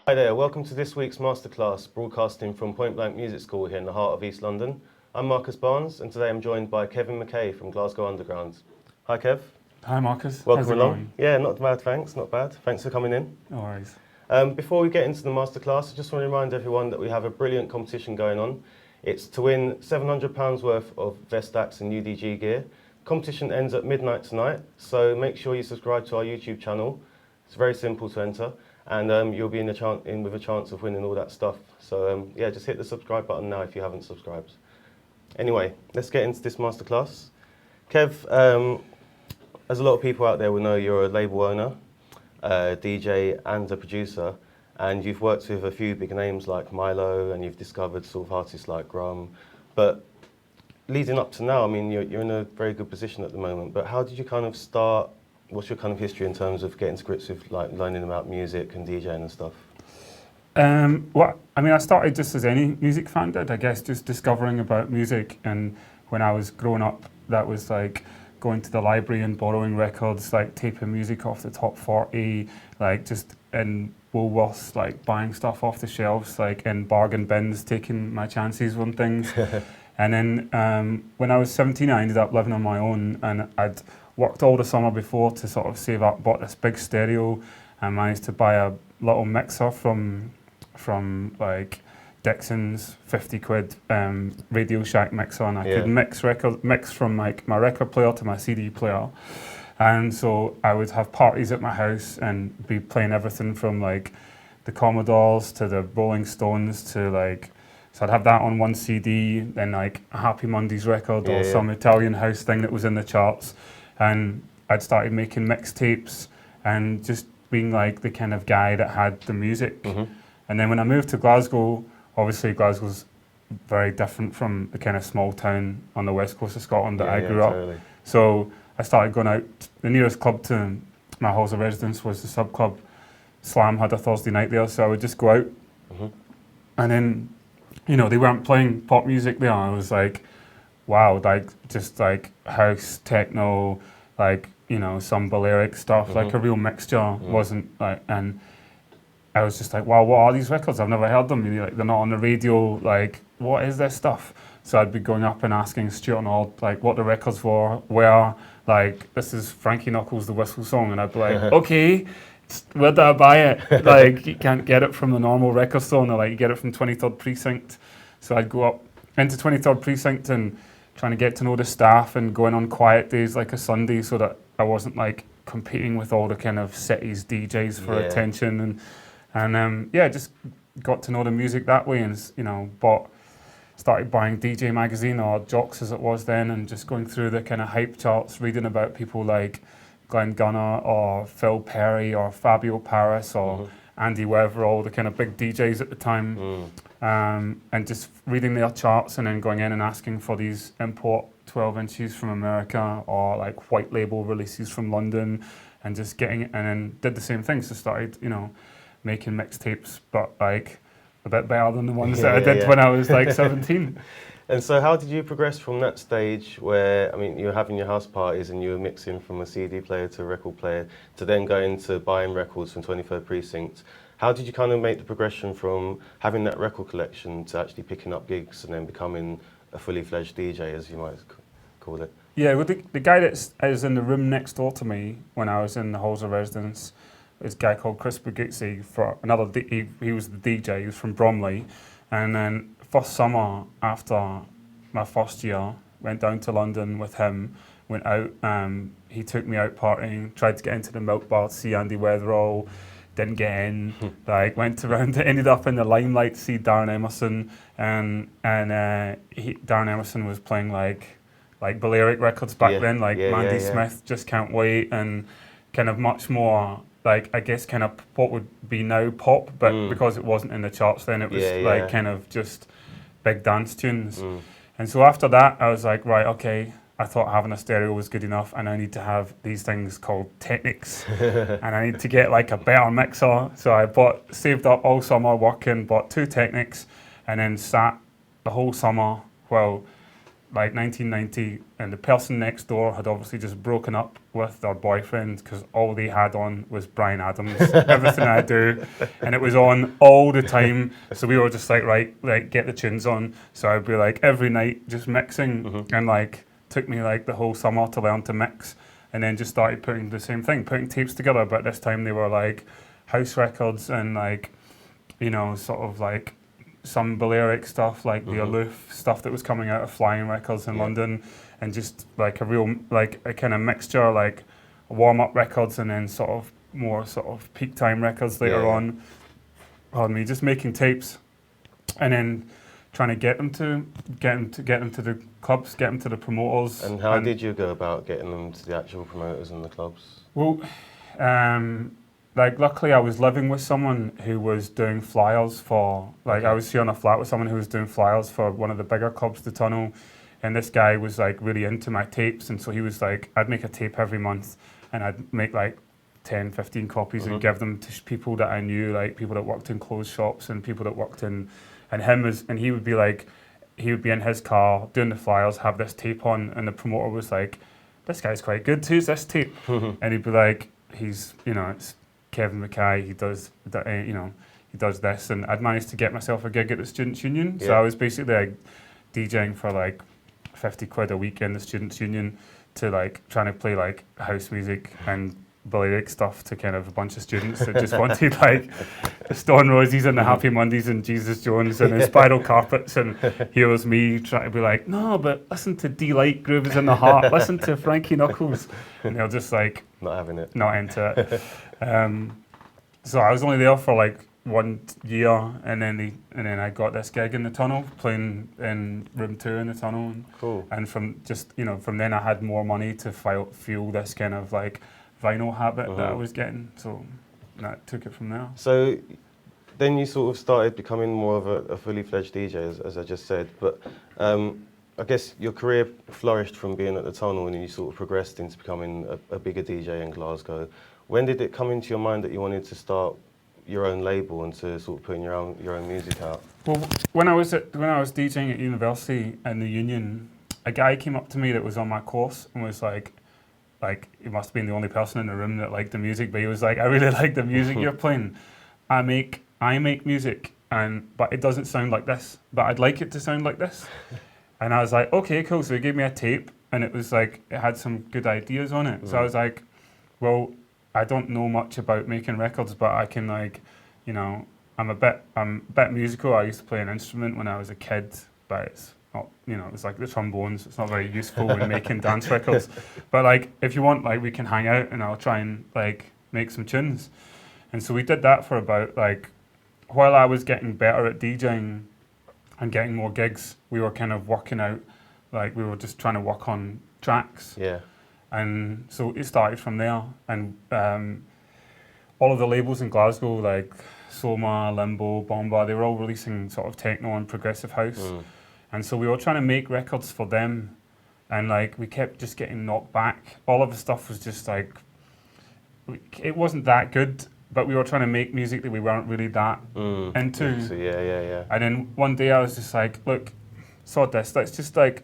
Hi there, welcome to this week's masterclass, broadcasting from Point Blank Music School here in the heart of East London. I'm Marcus Barnes, and today I'm joined by Kevin McKay from Glasgow Underground. Hi Kev. Hi Marcus. Welcome How's it along. going? Yeah, not bad, thanks, not bad. Thanks for coming in. No worries. Before we get into the masterclass, I just want to remind everyone that we have a brilliant competition going on. It's to win £700 worth of Vestax and UDG gear. Competition ends at midnight tonight, so make sure you subscribe to our YouTube channel. It's very simple to enter, and you'll be in with a chance of winning all that stuff. So yeah, just hit the subscribe button now if you haven't subscribed. Anyway, let's get into this masterclass. Kev, as a lot of people out there will know, you're a label owner, a DJ and a producer, and you've worked with a few big names like Milo, and you've discovered sort of artists like Grum. But leading up to now, I mean, you're in a very good position at the moment, but how did you kind of start? What's your kind of history in terms of getting to grips with like learning about music and DJing and stuff? Well, I mean, I started just as any music fan did, I guess, just discovering about music. And when I was growing up, that was like going to the library and borrowing records, like taping music off the top 40, like just in Woolworths, like buying stuff off the shelves, like in bargain bins, taking my chances on things. And then when I was 17, I ended up living on my own, and I'd worked all the summer before to sort of save up, bought this big stereo, and managed to buy a little mixer from like Dixon's, 50 quid Radio Shack mixer, and I could mix from like my record player to my CD player. And so I would have parties at my house and be playing everything from like the Commodores to the Rolling Stones to like, so I'd have that on one CD, then like a Happy Mondays record or some Italian house thing that was in the charts. And I'd started making mixtapes and just being like the kind of guy that had the music. Mm-hmm. And then when I moved to Glasgow, obviously Glasgow's very different from the kind of small town on the west coast of Scotland that I grew up. So I started going out. The nearest club to my halls of residence was the sub club. Slam had a Thursday night there, so I would just go out. Mm-hmm. And then, you know, they weren't playing pop music there. I was like, wow, like just like house, techno, like, you know, some Balearic stuff, like a real mixture. Wasn't like, and I was just like, wow, what are these records? I've never heard them. Like, they're not on the radio. Like, what is this stuff? So I'd be going up and asking Stuart and all, like, what the records were, like, this is Frankie Knuckles' The Whistle Song. And I'd be like, okay, where did I buy it? Like, you can't get it from the normal record store. And they're like, you get it from 23rd Precinct. So I'd go up into 23rd Precinct and trying to get to know the staff and going on quiet days like a Sunday so that I wasn't like competing with all the kind of cities DJs for attention. And just got to know the music that way, and, you know, started buying DJ Magazine, or Jocks as it was then, and just going through the kind of hype charts, reading about people like Glenn Gunnar or Phil Perry or Fabio Paris or Andy Weather, all the kind of big DJs at the time, and just reading their charts and then going in and asking for these import 12 inches from America or like white label releases from London, and just getting it, and then did the same thing. So started, you know, making mixtapes, but like a bit better than the ones that I did when I was like 17. And so how did you progress from that stage where, I mean, you were having your house parties and you were mixing from a CD player to a record player to then going to buying records from 23rd Precinct? How did you kind of make the progression from having that record collection to actually picking up gigs and then becoming a fully fledged DJ, as you might call it? Yeah, well, the guy that is in the room next door to me when I was in the halls of residence, this guy called Chris Buguzzi, he was the DJ, he was from Bromley. And then first summer after my first year, went down to London with him, went out, he took me out partying, tried to get into the Milk Bar to see Andy Weatherall, didn't get in, like went around, ended up in the Limelight to see Darren Emerson, and Darren Emerson was playing like Balearic records back then, like Mandy Smith, Just Can't Wait, and kind of much more, like, I guess kind of what would be now pop, but because it wasn't in the charts then, it was kind of just big dance tunes. And so after that, I was like, right, okay, I thought having a stereo was good enough, and I need to have these things called Technics, and I need to get like a better mixer. So I saved up all summer working, bought 2 Technics, and then sat the whole summer while like 1990, and the person next door had obviously just broken up with their boyfriend because all they had on was Bryan Adams, Everything I Do, and it was on all the time. So we were just like, right, like get the tunes on. So I'd be like every night just mixing, and like took me like the whole summer to learn to mix, and then just started putting the same thing, putting tapes together. But this time they were like house records and like, you know, sort of like some Balearic stuff, like the Aloof stuff that was coming out of Flying Records in London, and just like a real, like a kind of mixture, like warm-up records and then sort of more sort of peak time records later on. Pardon me, just making tapes, and then trying to get them to the clubs, get them to the promoters. And how did you go about getting them to the actual promoters and the clubs? Well, like luckily I was living with someone who was doing flyers for, like I was sharing a flat with someone who was doing flyers for one of the bigger clubs, the Tunnel, and this guy was like really into my tapes, and so he was like, I'd make a tape every month and I'd make like 10, 15 copies and give them to people that I knew, like people that worked in clothes shops and people that worked in, and he would be like, he would be in his car doing the flyers, have this tape on, and the promoter was like, this guy's quite good, who's this tape? And he'd be like, he's, you know, it's Kevin McKay, he does this, and I'd managed to get myself a gig at the Students' Union, so I was basically like DJing for like 50 quid a week in the Students' Union to like trying to play like house music and Balearic stuff to kind of a bunch of students that just wanted like the Stone Roses and the Happy Mondays and Jesus Jones and the Spiral Carpets, and here was me trying to be like, no, but listen to D-Light, Groove is in the Heart, listen to Frankie Knuckles, and they're just like not having it, not into it. So I was only there for like 1 year, and then I got this gig in the Tunnel, playing in room 2 in the Tunnel, and from just, you know, from then I had more money to fuel this kind of like vinyl habit that I was getting, so that took it from there. So then you sort of started becoming more of a fully fledged DJ, as I just said, but I guess your career flourished from being at the Tunnel, and then you sort of progressed into becoming a bigger DJ in Glasgow. When did it come into your mind that you wanted to start your own label and to sort of putting your own music out? Well, when I was DJing at university in the Union, a guy came up to me that was on my course and was like he must have been the only person in the room that liked the music, but he was like, I really like the music you're playing. I make music, but it doesn't sound like this, but I'd like it to sound like this. And I was like, okay, cool. So he gave me a tape, and it was like, it had some good ideas on it. So I was like, well, I don't know much about making records, but I can, like, you know, I'm a bit musical. I used to play an instrument when I was a kid, but it's not, you know, it's like the trombones. It's not very useful when making dance records. But like, if you want, like, we can hang out and I'll try and like make some tunes. And so we did that for about, like, while I was getting better at DJing and getting more gigs, we were kind of working out, like, we were just trying to work on tracks. Yeah. And so it started from there, and all of the labels in Glasgow, like Soma, Limbo, Bomba, they were all releasing sort of techno and progressive house. And so we were trying to make records for them, and like we kept just getting knocked back. All of the stuff was just like, it wasn't that good, but we were trying to make music that we weren't really that into. So yeah. And then one day I was just like, look, sod this, let's just like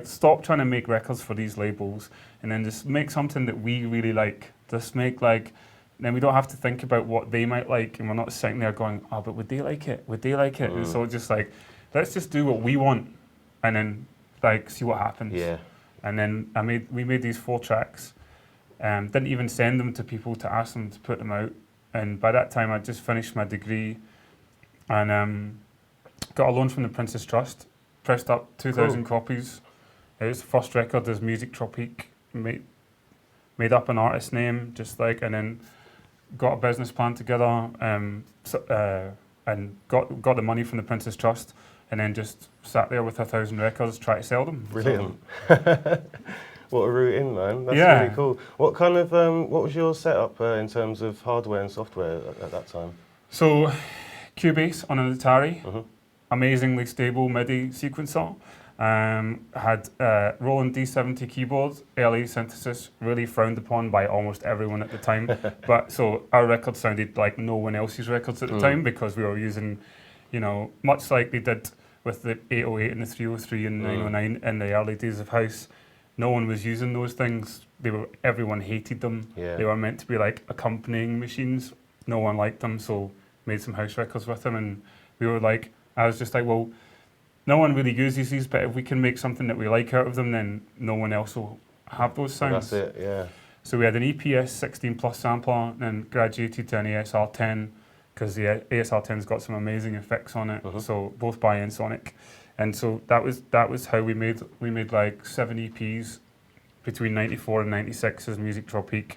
stop trying to make records for these labels and then just make something that we really like. Just make like, then we don't have to think about what they might like, and we're not sitting there going, oh, but would they like it? Would they like it? And so just like, let's just do what we want and then like see what happens. Yeah. And then we made these 4 tracks. Didn't even send them to people to ask them to put them out. And by that time I'd just finished my degree and got a loan from the Princess Trust, pressed up 2,000 copies. It was the first record as Music Tropique, made up an artist name, just like, and then got a business plan together, and got the money from the Princess Trust, and then just sat there with 1,000 records, try to sell them. Brilliant. What a route in, man. That's really cool. What kind of, what was your setup in terms of hardware and software at that time? So, Cubase on an Atari, amazingly stable MIDI sequencer. Had Roland D70 keyboards, early synthesis, really frowned upon by almost everyone at the time. But so our records sounded like no one else's records at the time because we were using, you know, much like they did with the 808 and the 303 and 909 in the early days of house. No one was using those things. Everyone hated them. Yeah. They were meant to be like accompanying machines. No one liked them, so made some house records with them. And we were like, I was just like, well, no one really uses these, but if we can make something that we like out of them, then no one else will have those sounds. That's it, yeah. So we had an EPS 16 plus sampler and then graduated to an ASR 10 because the ASR 10's got some amazing effects on it. So both by Ensoniq. And so that was how we made like 7 EPs between 94 and 96 as Music Tropique.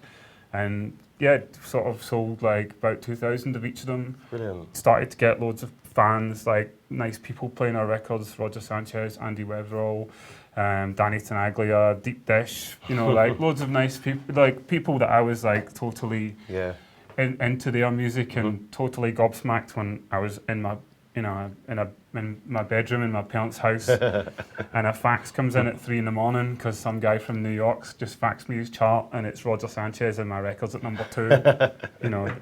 And yeah, sort of sold like about 2,000 of each of them. Brilliant. Started to get loads of fans, like nice people playing our records, Roger Sanchez, Andy Weatherall, Danny Tenaglia, Deep Dish, you know, like loads of nice people, like people that I was like totally into their music and totally gobsmacked when I was in my, you know, in my bedroom in my parents' house and a fax comes in at 3 a.m. because some guy from New York's just faxed me his chart and it's Roger Sanchez and my record's at number 2. You know,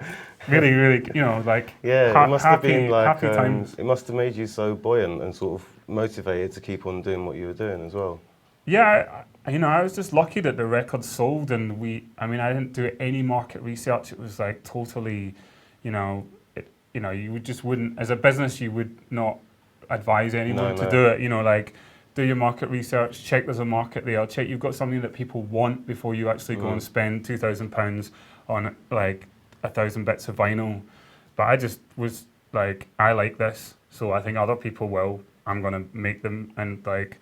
really, you know, like it must have been like happy times. It must have made you so buoyant and sort of motivated to keep on doing what you were doing as well. Yeah, you know, I was just lucky that the record sold and I didn't do any market research. It was like totally, you know, you just wouldn't, as a business, you would not advise anyone to do it. You know, like do your market research, check there's a market there, check you've got something that people want before you actually go and spend £2,000 on like 1,000 bits of vinyl. But I just was like, I like this, so I think other people will. I'm gonna make them, and like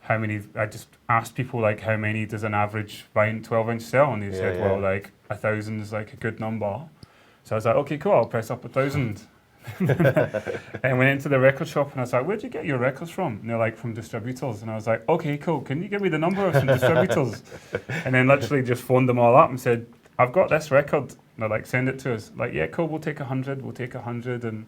how many? I just asked people like, how many does an average 12-inch sell? And they said, well, like 1,000 is like a good number. So I was like, okay, cool, I'll press up 1,000. And went into the record shop and I was like, where'd you get your records from? And they're like, from distributors. And I was like, okay, cool, can you give me the number of some distributors? And then literally just phoned them all up and said, I've got this record. And they're like, send it to us. Like, yeah, cool, we'll take 100, And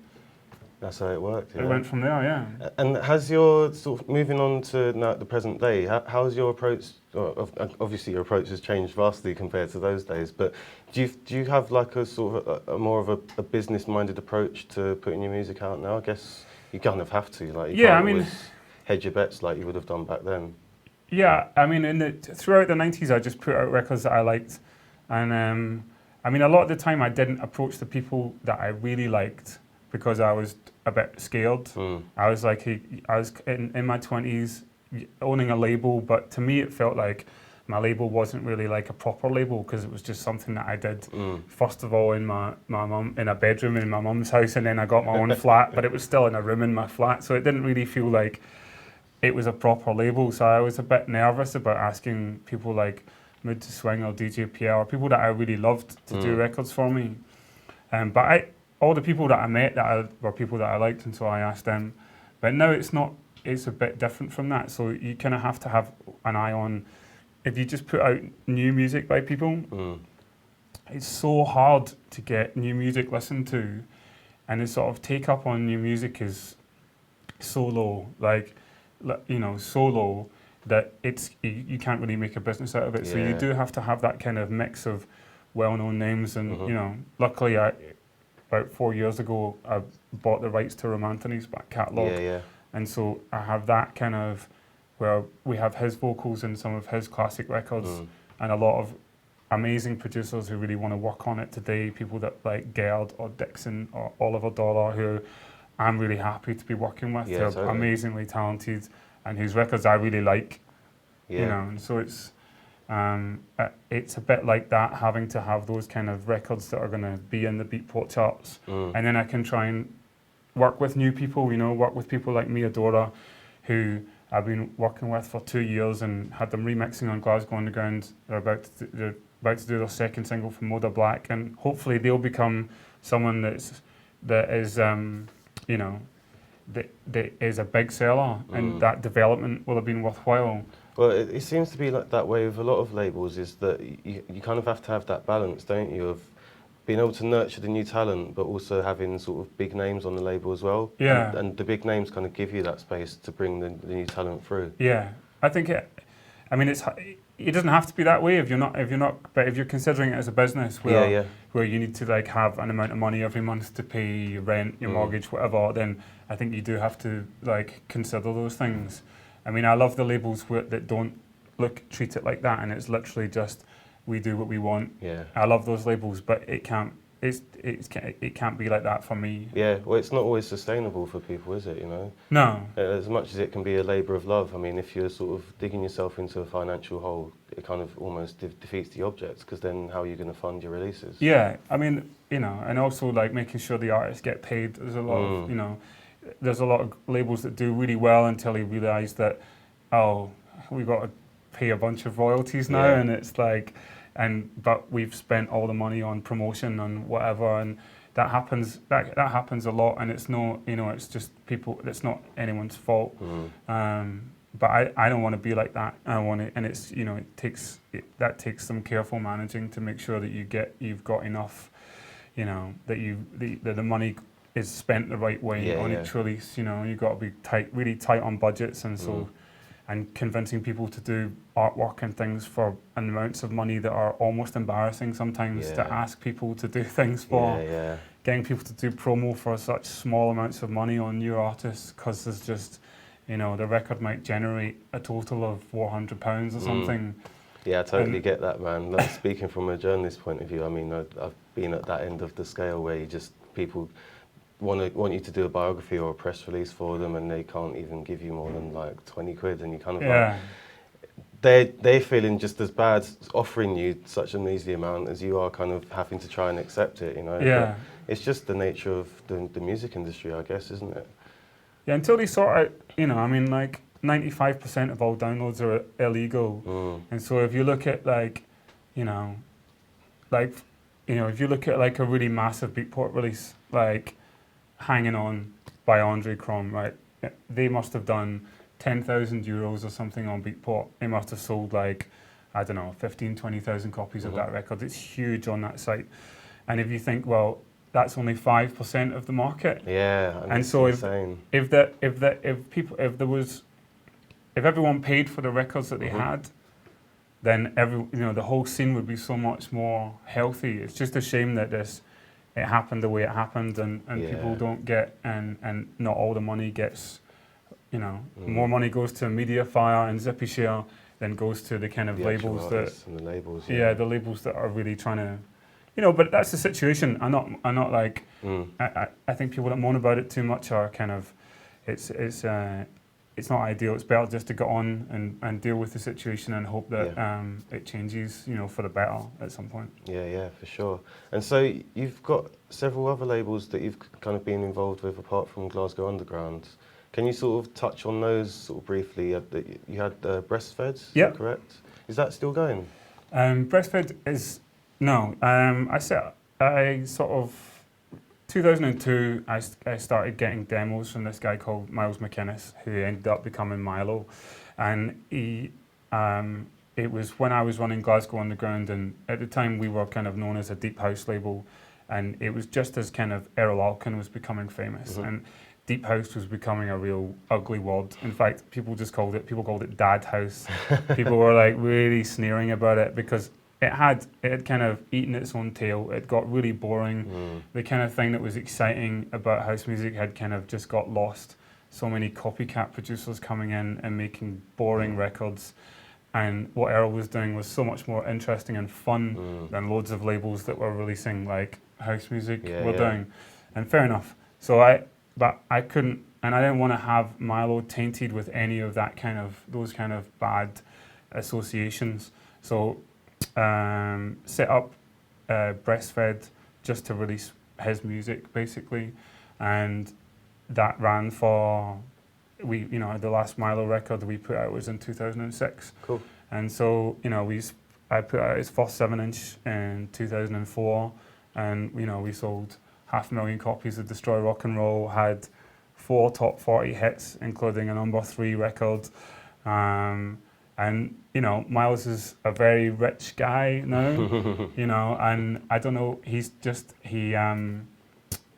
that's how it worked. It went from there, yeah. And has your sort of moving on to now the present day? How's your approach? Obviously, your approach has changed vastly compared to those days. But do you have like a sort of a more of a business-minded approach to putting your music out now? I guess you kind of have to. Like, you can't always hedge your bets like you would have done back then. Yeah, I mean, throughout the 90s, I just put out records that I liked, and I mean, a lot of the time, I didn't approach the people that I really liked, because I was a bit scared. I was like, I was in my 20s owning a label, but to me it felt like my label wasn't really like a proper label because it was just something that I did first of all in my mum, in a bedroom in my mum's house, and then I got my own flat, but it was still in a room in my flat, so it didn't really feel like it was a proper label. So I was a bit nervous about asking people like Mood to Swing or DJ Pierre or people that I really loved to do records for me. But all the people that I met were people that I liked, and so I asked them. But now it's a bit different from that. So you kind of have to have an eye on, if you just put out new music by people, it's so hard to get new music listened to, and the sort of take up on new music is so low, so low that you can't really make a business out of it. So you do have to have that kind of mix of well-known names, and luckily about 4 years ago, I bought the rights to Romanthony's back catalogue. And so I have that kind of, where we have his vocals in some of his classic records, and a lot of amazing producers who really want to work on it today, people that like Gerd or Dixon or Oliver Dollar, who I'm really happy to be working with. They're amazingly talented, and whose records I really like. You know, and so it's a bit like that, having to have those kind of records that are going to be in the Beatport charts, and then I can try and work with new people, work with people like Mia Dora, who I've been working with for 2 years and had them remixing on Glasgow Underground. They're about to do their second single from Moda Black, and hopefully they'll become someone that is a big seller, and that development will have been worthwhile. Well, it seems to be like that way with a lot of labels, is that you kind of have to have that balance, don't you, of being able to nurture the new talent, but also having sort of big names on the label as well. Yeah. And the big names kind of give you that space to bring the new talent through. Yeah, I think it doesn't have to be that way if you're not, but if you're considering it as a business where where you need to like have an amount of money every month to pay your rent, your mortgage, whatever, then I think you do have to like consider those things. I mean, I love the labels that don't treat it like that, and it's literally just we do what we want. Yeah. I love those labels, but it can't be like that for me. Yeah, well, it's not always sustainable for people, is it, you know? No. As much as it can be a labour of love, I mean, if you're sort of digging yourself into a financial hole, it kind of almost defeats the object, because then how are you going to fund your releases? Yeah, I mean, you know, and also like making sure the artists get paid. There's a lot of, you know, there's a lot of labels that do really well until they realise that, oh, we got to pay a bunch of royalties now, and it's like, but we've spent all the money on promotion and whatever, and that happens. That happens a lot, and it's no, you know, it's just people. It's not anyone's fault. But I don't want to be like that. I want to, and it's, you know, that takes some careful managing to make sure that you've got enough, you know, that the money is spent the right way on each release. You know, you've got to be really tight on budgets, and so. And convincing people to do artwork and things for amounts of money that are almost embarrassing sometimes to ask people to do things for. Getting people to do promo for such small amounts of money on new artists, because there's just, you know, the record might generate a total of £400 or something. Yeah, I totally get that, man. Like, speaking from a journalist point of view, I mean, I've been at that end of the scale where people want you to do a biography or a press release for them, and they can't even give you more than like 20 quid, and you kind of like, they're feeling just as bad offering you such a measly amount as you are kind of having to try and accept it, you know. But it's just the nature of the music industry, I guess, isn't it? Yeah, until they sort out, you know, I mean, like 95% of all downloads are illegal, and so if you look at like, you know, if you look at like a really massive Beatport release, like Hanging On by Andre Crom, right? They must have done 10,000 euros or something on Beatport. They must have sold like, I don't know, 15, 20,000 copies of that record. It's huge on that site. And if you think, well, that's only 5% of the market. Yeah, and so if everyone paid for the records that they had, then the whole scene would be so much more healthy. It's just a shame that it happened the way it happened, and people don't get, and not all the money gets, you know, more money goes to Mediafire and Zippy Share than goes to the kind of labels that, and the labels, the labels that are really trying to, you know. But that's the situation. I'm not like, I think people that moan about it too much are kind of, it's not ideal. It's better just to get on and deal with the situation and hope that it changes, you know, for the better at some point. Yeah, for sure. And so you've got several other labels that you've kind of been involved with apart from Glasgow Underground. Can you sort of touch on those sort of briefly? You had Breastfed, is that correct? Is that still going? Breastfed is, no. I sort of, 2002, I started getting demos from this guy called Miles McInnes, who ended up becoming Milo. And it was when I was running Glasgow Underground, and at the time we were kind of known as a deep house label, and it was just as kind of Errol Alkin was becoming famous, and deep house was becoming a real ugly word. In fact, people called it dad house. People were like really sneering about it because it had kind of eaten its own tail. It got really boring. The kind of thing that was exciting about house music had kind of just got lost. So many copycat producers coming in and making boring records. And what Errol was doing was so much more interesting and fun than loads of labels that were releasing like house music were doing. And fair enough. But I couldn't, and I didn't want to have Milo tainted with any of those kind of bad associations. So set up Breastfed just to release his music basically, and that ran for the last Milo record we put out was in 2006. Cool. And so I put out his first 7-inch in 2004, and we sold 500,000 copies of Destroy Rock and Roll, had 4 top 40 hits, including a number 3 record. And Miles is a very rich guy now, and I don't know, he didn't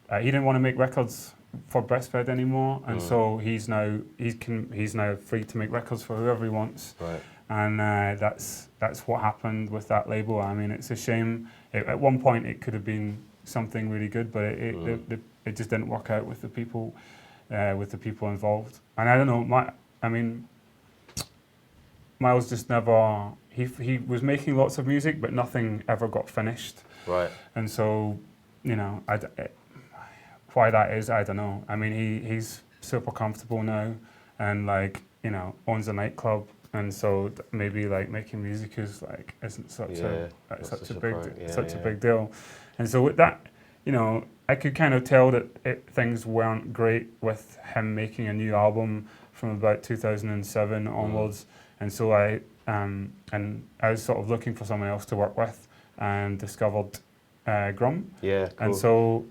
want to make records for Breastfed anymore, and so he's now free to make records for whoever he wants. Right. and that's what happened with that label. I mean, it's a shame. At one point, it could have been something really good, but it just didn't work out with the people involved. And I don't know. Miles just never. He was making lots of music, but nothing ever got finished. Right. And so, why that is, I don't know. I mean, he's super comfortable now, and like owns a nightclub, and so maybe like making music is like isn't such a big deal. And so with that, I could kind of tell that things weren't great with him making a new album from about 2007 onwards, and so I was sort of looking for someone else to work with, and discovered Grum. Yeah, cool. And so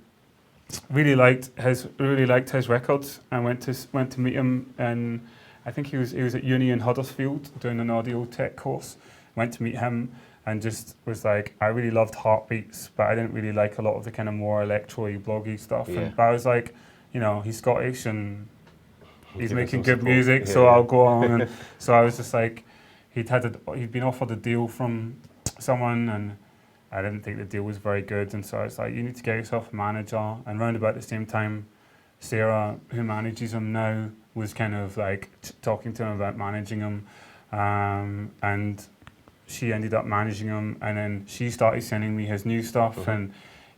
really liked his records. I went to meet him, and I think he was at uni in Huddersfield doing an audio tech course. Went to meet him and just was like, I really loved Heartbeats, but I didn't really like a lot of the kind of more electro-y, bloggy stuff. Yeah. But I was like, he's Scottish and he's Give making him some good support. music, Yeah, so yeah. I'll go on. And so I was just like, he'd been offered a deal from someone, and I didn't think the deal was very good. And so I was like, you need to get yourself a manager. And round about the same time, Sarah, who manages him now, was kind of like talking to him about managing him, and she ended up managing him, and then she started sending me his new stuff, and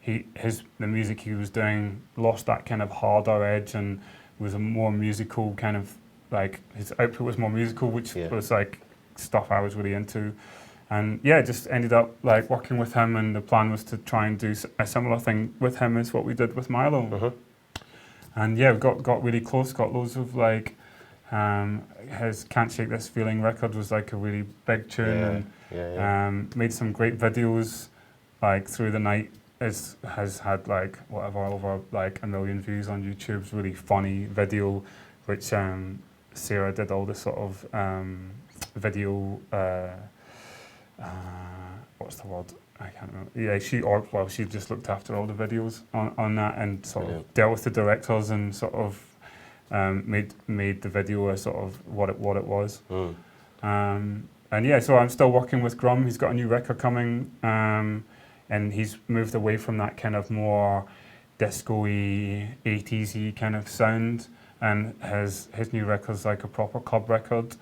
the music he was doing lost that kind of harder edge and was a more musical kind of, like, his output was more musical, which was like stuff I was really into. And just ended up like working with him, and the plan was to try and do a similar thing with him as what we did with Milo. And we got really close, got loads of like, his Can't Shake This Feeling record was like a really big tune, and made some great videos, like Through the Night has had like over like 1 million views on YouTube. It's a really funny video, which Sarah did all the sort of video, what's the word? I can't remember. Yeah, she just looked after all the videos on that, and sort of dealt with the directors, and sort of made the video a sort of what it was. So I'm still working with Grum. He's got a new record coming, and he's moved away from that kind of more disco-y, 80s-y kind of sound, and his new record's like a proper club record.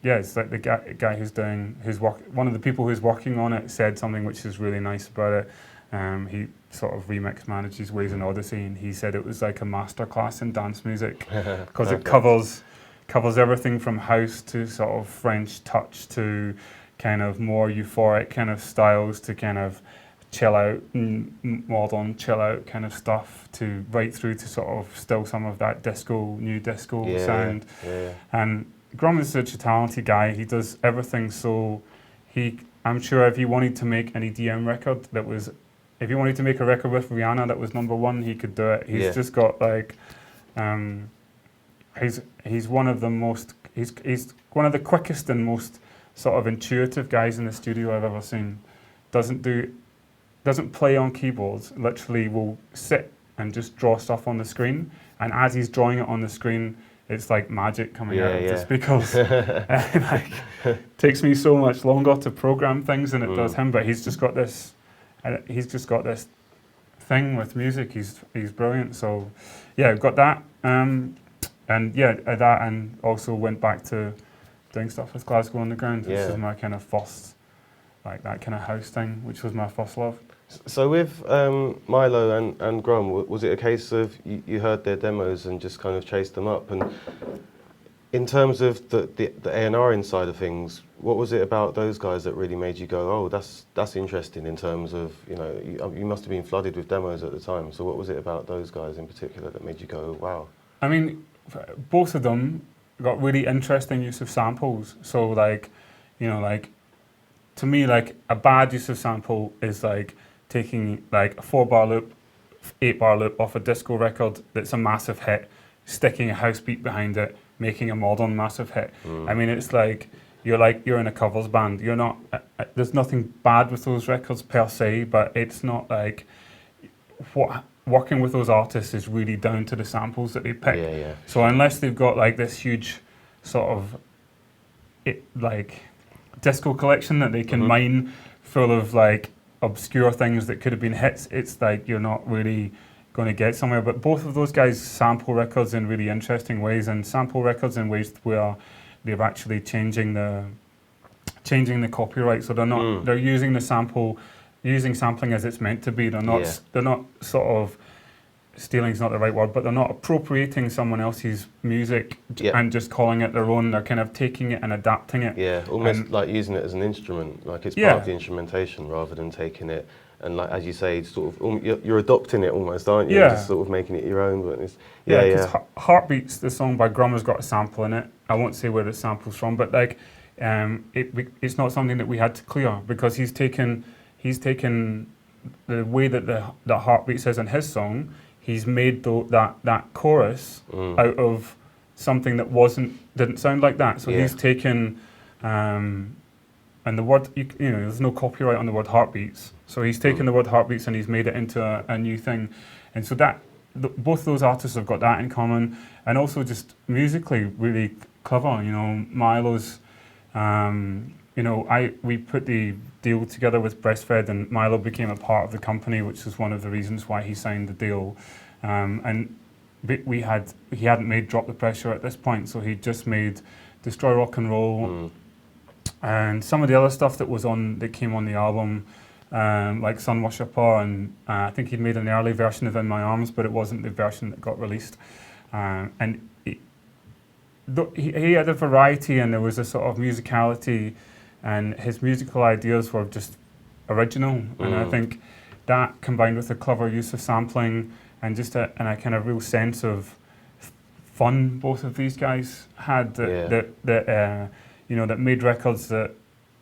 It's like the guy who's doing his work. One of the people who's working on it said something which is really nice about it. He sort of remix manages Ways and Odyssey, and he said it was like a masterclass in dance music, because it covers everything from house to sort of French touch to kind of more euphoric kind of styles to kind of chill out, modern chill out kind of stuff, to right through to sort of still some of that new disco sound. And Grum is such a talented guy. He does everything. So I'm sure if he wanted to make an EDM record if he wanted to make a record with Rihanna that was #1, he could do it. He's just got like, he's one of the quickest and most sort of intuitive guys in the studio I've ever seen. Doesn't play on keyboards. Literally will sit and just draw stuff on the screen, and as he's drawing it on the screen, it's like magic coming out of the speakers. Takes me so much longer to program things than it does him, but he's just got this thing with music. He's brilliant. So we've got that, and also went back to doing stuff with Glasgow Underground. This is my kind of first, like that kind of house thing, which was my first love. So with Milo and Grum, was it a case of you heard their demos and just kind of chased them up? And in terms of the A&R inside of things, what was it about those guys that really made you go, oh, that's interesting, in terms of, you must have been flooded with demos at the time. So what was it about those guys in particular that made you go, wow? I mean, both of them got really interesting use of samples. So like, to me, like a bad use of sample is like taking like a 4-bar loop, 8-bar loop off a disco record that's a massive hit, sticking a house beat behind it, making a modern massive hit. I mean, it's like you're in a covers band. You're not. There's nothing bad with those records per se, but it's not like working with those artists is really down to the samples that they pick. So unless they've got like this huge sort of like disco collection that they can mine full of like obscure things that could have been hits. It's like you're not really going to get somewhere. But both of those guys sample records in really interesting ways, and sample records in ways where they're actually changing the copyright. So they're not they're using using sampling as it's meant to be. They're not sort of, stealing's not the right word, but they're not appropriating someone else's music and just calling it their own. They're kind of taking it and adapting it. Yeah, almost like using it as an instrument, like it's part of the instrumentation rather than taking it and, like as you say, sort of you're adopting it almost, aren't you? Yeah. Just sort of making it your own. But it's, because Heartbeats, the song by Grummer's got a sample in it. I won't say where the sample's from, but like it's not something that we had to clear, because he's taken the way that the Heartbeats is in his song. He's made that chorus out of something that didn't sound like that. So he's taken, and the word, there's no copyright on the word heartbeats. So he's taken the word heartbeats and he's made it into a new thing. And so both those artists have got that in common, and also just musically really clever. Milo's, we put the deal together with Breastfed, and Milo became a part of the company, which was one of the reasons why he signed the deal. And he hadn't made Drop the Pressure at this point, so he just made Destroy Rock and Roll, and some of the other stuff that came on the album, like Sun Worshipper, and I think he'd made an early version of In My Arms, but it wasn't the version that got released. And he had a variety, and there was a sort of musicality, and his musical ideas were just original. And I think that, combined with the clever use of sampling and just a kind of real sense of fun both of these guys had, that made records that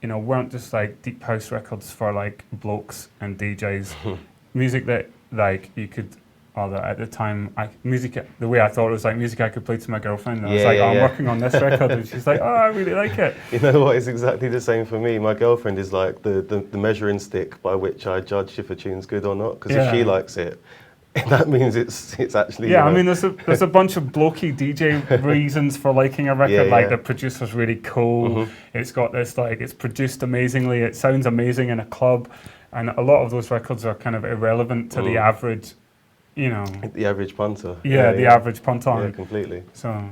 weren't just like deep house records for like blokes and DJs. Music that like you could, or that at the time, the way I thought it was like music I could play to my girlfriend. And I was like, I'm working on this record, and she's like, oh, I really like it. You know what? It's exactly the same for me. My girlfriend is like the measuring stick by which I judge if a tune's good or not. Because if she likes it, that means it's actually. Yeah, I mean, there's a bunch of blokey DJ reasons for liking a record. The producer's really cool. It's got this it's produced amazingly. It sounds amazing in a club, and a lot of those records are kind of irrelevant to the average. The average punter. The average punter. Yeah, completely. So,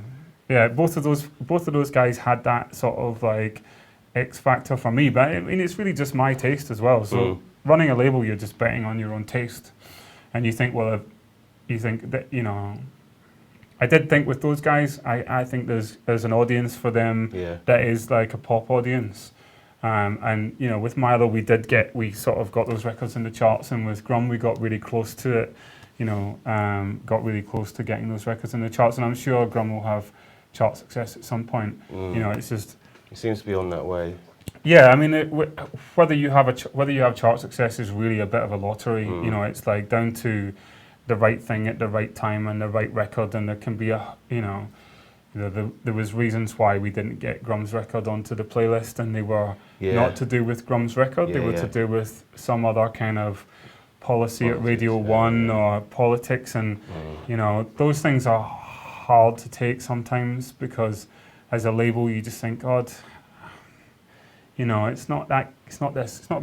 both of those guys had that sort of like X factor for me. But I mean, it's really just my taste as well. So, running a label, you're just betting on your own taste, and you think, well, I did think with those guys, I think there's an audience for them that is like a pop audience. And with Milo, we sort of got those records in the charts, and with Grum, we got really close to it. Got really close to getting those records in the charts, and I'm sure Grum will have chart success at some point. It's just, it seems to be on that way. Yeah, I mean, whether you have chart success is really a bit of a lottery. It's like down to the right thing at the right time and the right record, and there can be there was reasons why we didn't get Grum's record onto the playlist, and they were not to do with Grum's record. They were to do with some other kind of policy at Radio 1 or politics, and those things are hard to take sometimes, because as a label you just think, God, it's not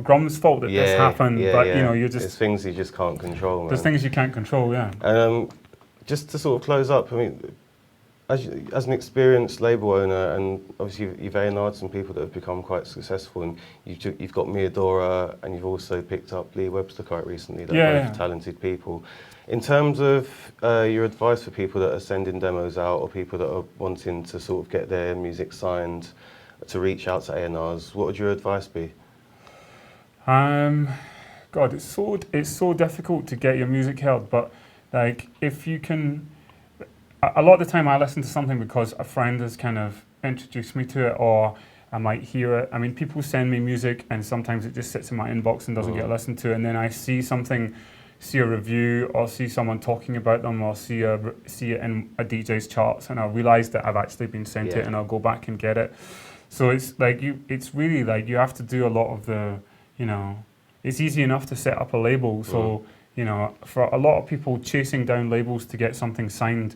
Grum's fault that this happened, but you're just, there's things you just can't control. There's things you can't control. Just to sort of close up, I mean, as an experienced label owner, and obviously you've A&R'd some people that have become quite successful, and you've got Miadora, and you've also picked up Lee Webster quite recently. They're both talented people. In terms of your advice for people that are sending demos out, or people that are wanting to sort of get their music signed, to reach out to A&Rs, what would your advice be? God, it's so difficult to get your music heard, but like if you can. A lot of the time I listen to something because a friend has kind of introduced me to it, or I might hear it. I mean, people send me music and sometimes it just sits in my inbox and doesn't get listened to, and then I see a review, or see someone talking about them, or see it in a DJ's charts, and I realise that I've actually been sent it, and I'll go back and get it. So it's like it's really like you have to do a lot of the, it's easy enough to set up a label. So, for a lot of people, chasing down labels to get something signed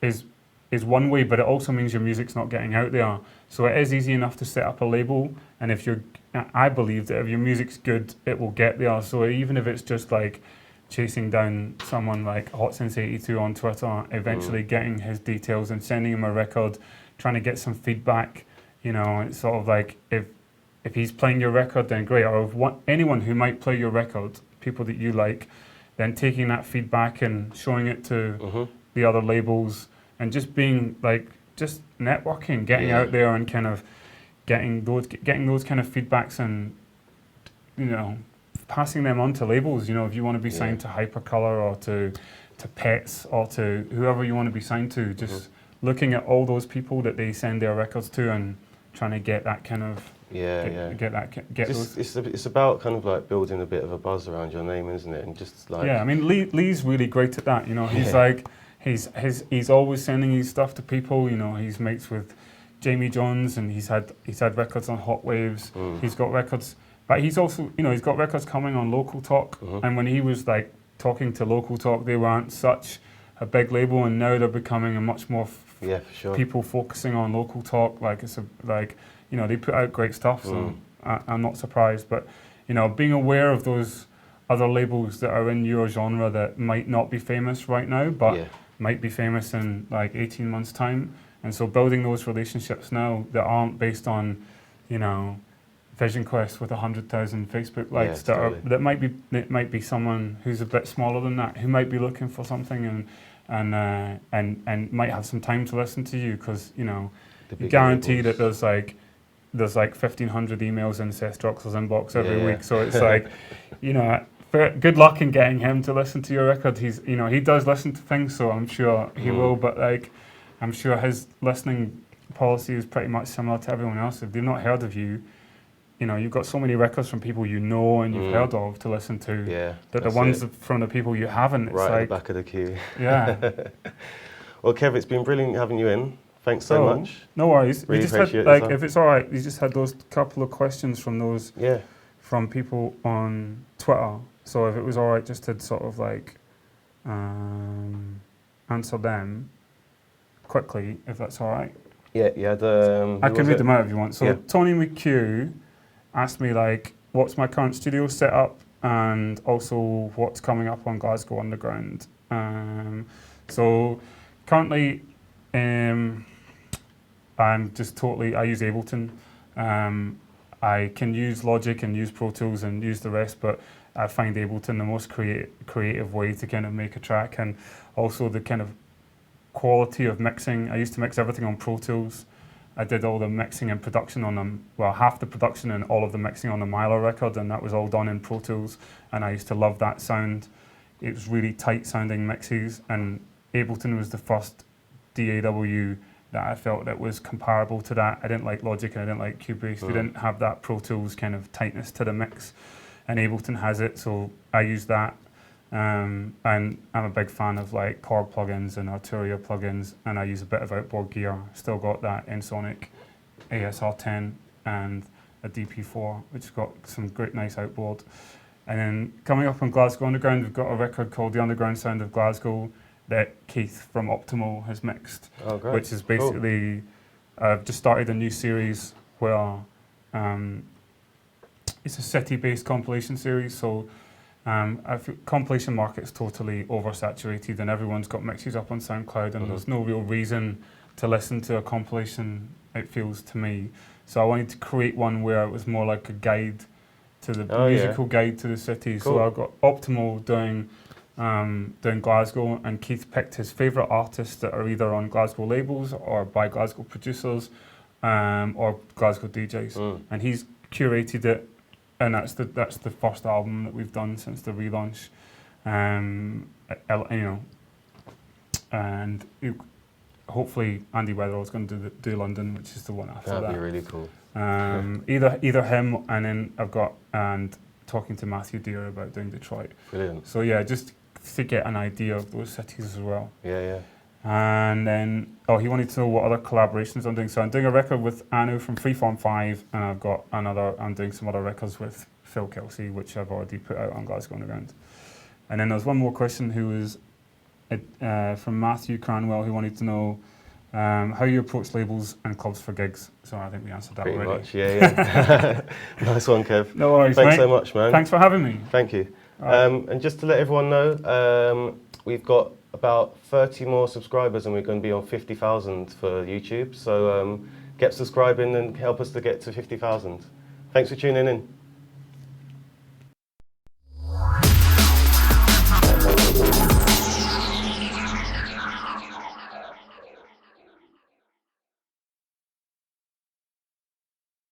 is is one way, but it also means your music's not getting out there. So it is easy enough to set up a label, and I believe that if your music's good, it will get there. So even if it's just like chasing down someone like HotSense82 on Twitter, eventually getting his details and sending him a record, trying to get some feedback, it's sort of like if he's playing your record, then great. Or if anyone who might play your record, people that you like, then taking that feedback and showing it to the other labels, and just being like, just networking, getting out there and kind of getting those kind of feedbacks, and passing them on to labels. If you want to be signed to Hypercolor or to Pets or to whoever you want to be signed to, just looking at all those people that they send their records to and trying to get that kind of It's about kind of like building a bit of a buzz around your name, isn't it? And just like I mean, Lee's really great at that. He's like he's always sending his stuff to people. He's mates with Jamie Jones, and he's had records on Hot Waves. He's got records, but he's also he's got records coming on Local Talk. And when he was like talking to Local Talk, they weren't such a big label, and now they're becoming a much more for sure. People focusing on Local Talk. Like they put out great stuff, so I'm not surprised. But being aware of those other labels that are in your genre that might not be famous right now, but might be famous in like 18 months' time. And so building those relationships now that aren't based on, Vision Quest with 100,000 Facebook likes, that might be someone who's a bit smaller than that, who might be looking for something and might have some time to listen to you, because you guarantee that there's like 1,500 emails in Seth Droxel's inbox every week. So it's like, good luck in getting him to listen to your record. He's he does listen to things, so I'm sure he will. But like, I'm sure his listening policy is pretty much similar to everyone else. If they've not heard of you, you've got so many records from people and you've heard of to listen to. That the ones from the people you haven't, it's right like at the back of the queue. Yeah. Well, Kev, it's been brilliant having you in. Thanks so much. No worries. Really we just had, appreciate like, if it's all right, you just had those couple of questions from those from people on Twitter. So if it was all right, just to sort of like answer them quickly, if that's all right. Yeah. I can read them out if you want. So Tony McKay asked me like, what's my current studio setup, and also what's coming up on Glasgow Underground. So currently, I'm just I use Ableton. I can use Logic and use Pro Tools and use the rest, but I find Ableton the most creative way to kind of make a track, and also the kind of quality of mixing. I used to mix everything on Pro Tools. I did all the mixing and production on them, half the production and all of the mixing on the Myler record, and that was all done in Pro Tools, and I used to love that sound. It was really tight sounding mixes, and Ableton was the first DAW that I felt that was comparable to that. I didn't like Logic and I didn't like Cubase. They didn't have that Pro Tools kind of tightness to the mix, and Ableton has it, so I use that. And I'm a big fan of like Korg plugins and Arturia plugins, and I use a bit of outboard gear. Still got that Ensoniq ASR10 and a DP4, which has got some great nice outboard. And then coming up on Glasgow Underground, we've got a record called The Underground Sound of Glasgow that Keith from Optimal has mixed, which is basically, I've just started a new series where it's a city-based compilation series. So I feel compilation market's totally oversaturated, and everyone's got mixes up on SoundCloud, and there's no real reason to listen to a compilation, it feels to me. So I wanted to create one where it was more like a guide to the musical guide to the city. So I've got Optimal doing Glasgow, and Keith picked his favourite artists that are either on Glasgow labels or by Glasgow producers or Glasgow DJs, and he's curated it. And that's the first album that we've done since the relaunch, and hopefully Andy Weatherall's going to do London, which is the one after that. That'd be really cool. Either him, and then I've got talking to Matthew Deere about doing Detroit. Brilliant. So yeah, just to get an idea of those cities as well. Yeah. And then, he wanted to know what other collaborations I'm doing. So I'm doing a record with Anu from Freeform 5, and I'm doing some other records with Phil Kelsey, which I've already put out on Glasgow Underground. And then there's one more question who was from Matthew Cranwell, who wanted to know how you approach labels and clubs for gigs. So I think we answered that Pretty already. much, yeah. Nice one, Kev. No worries, Thanks mate. so much, man. Thanks for having me. Thank you. Right. And just to let everyone know, we've got about 30 more subscribers and we're going to be on 50,000 for YouTube. So get subscribing and help us to get to 50,000. Thanks for tuning in.